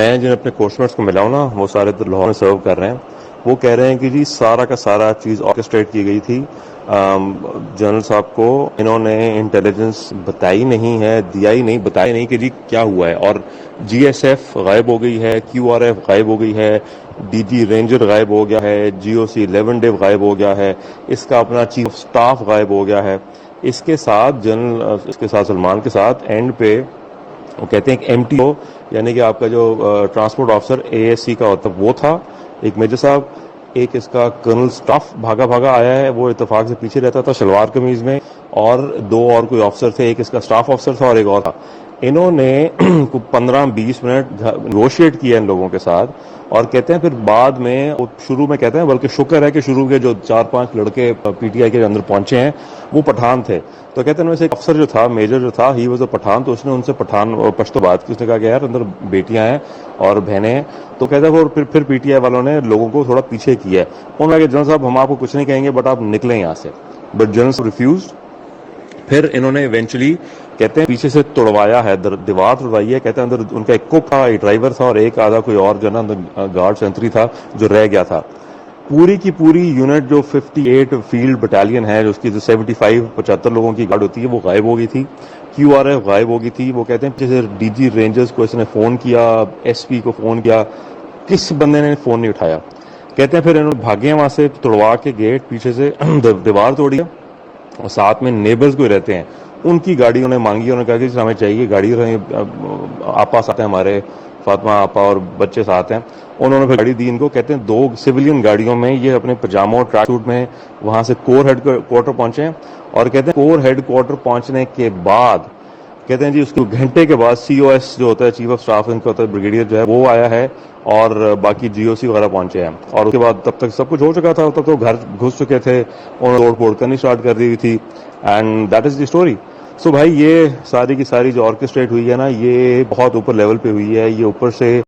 मैं जिन अपने कोर्समेट्स को मिला हूं ना, वो सारे तो लाहौर में सर्व कर रहे हैं। वो कह रहे हैं कि जी सारा का सारा चीज़ ऑर्केस्ट्रेट की गई थी। जनरल साहब को इन्होंने इंटेलिजेंस बताई नहीं है, दिया ही नहीं, बताया नहीं कि जी क्या हुआ है। और जीएसएफ गायब हो गई है, क्यूआरएफ गायब हो गई है, डीजी रेंजर गायब हो गया है, जीओसी 11 डेव गायब हो गया है, इसका अपना चीफ ऑफ स्टाफ गायब हो गया है। इसके साथ इसके साथ सलमान के साथ एंड पे वो कहते हैं कि एमटीओ यानी कि आपका जो ट्रांसपोर्ट ऑफिसर एएससी का होता वो था, एक मेजर साहब, एक इसका कर्नल स्टाफ भागा भागा आया है, वो इत्तेफाक से पीछे रहता था शलवार कमीज में, और दो और कोई ऑफिसर थे, एक इसका स्टाफ ऑफिसर था और एक और था। इन्होंने 15-20 मिनट नेगोशिएट किया इन लोगों के साथ, और कहते हैं फिर बाद में वो शुरू में कहते हैं, बल्कि शुक्र है कि शुरू के जो 4-5 लड़के पीटीआई के अंदर पहुंचे हैं वो पठान थे। तो कहते हैं उनमें से एक अफसर जो था, मेजर जो था, ही वॉज अ पठान, तो उसने उनसे पठान पश्तो बात की। उसने कहा कि यार अंदर बेटियां हैं और बहनें हैं। तो कहते हैं फिर पीटीआई वालों ने लोगों को थोड़ा पीछे किया है। उन्होंने कहा जनरल साहब हम आपको कुछ नहीं कहेंगे, बट आप निकलें यहाँ से। बट जनरल साहब रिफ्यूज। फिर इन्होंने इवेंचुअली कहते हैं पीछे से तोड़वाया है, दीवार तोड़वाई है। कहते हैं अंदर उनका एक कुक था, एक ड्राइवर था और एक आधा कोई और जो ना गार्ड सेंट्री था जो रह गया था। पूरी की पूरी यूनिट जो 58 फील्ड बटालियन है, जो उसकी जो 75 लोगों की गार्ड होती है, वो गायब हो गई थी। क्यूआरएफ गायब हो गई थी। वो कहते हैं जैसे डीजी रेंजर्स को इसने फोन किया, एसपी को फोन किया, किस बंदे ने फोन नहीं उठाया। कहते हैं फिर इन्होंने भागे वहां से, तोड़वा के गेट पीछे से दीवार तोड़ी है, और साथ में नेबर्स कोई रहते हैं, उनकी गाड़ी उन्हें मांगी। उन्होंने कहा कि हमें चाहिए गाड़ी, आपा साथ हैं हमारे, फातिमा आपा और बच्चे साथ हैं। उन्होंने फिर गाड़ी दी इनको। कहते हैं 2 सिविलियन गाड़ियों में ये अपने पजामों ट्रैक सूट में वहां से कोर हेड क्वार्टर पहुंचे हैं। और कहते हैं कोर हेड क्वार्टर पहुंचने के बाद कहते हैं जी उसके घंटे के बाद सीओएस जो होता है, चीफ ऑफ स्टाफ इनका होता है, ब्रिगेडियर जो है वो आया है, और बाकी जीओसी वगैरह पहुंचे हैं। और उसके बाद तब तक सब कुछ हो चुका था, तब तो घर घुस चुके थे, उन्होंने तोड़ फोड़ करनी स्टार्ट कर दी थी। And that is the story. So भाई ये सारी की सारी जो ऑर्केस्ट्रेट हुई है ना, ये बहुत ऊपर लेवल पे हुई है। ये ऊपर से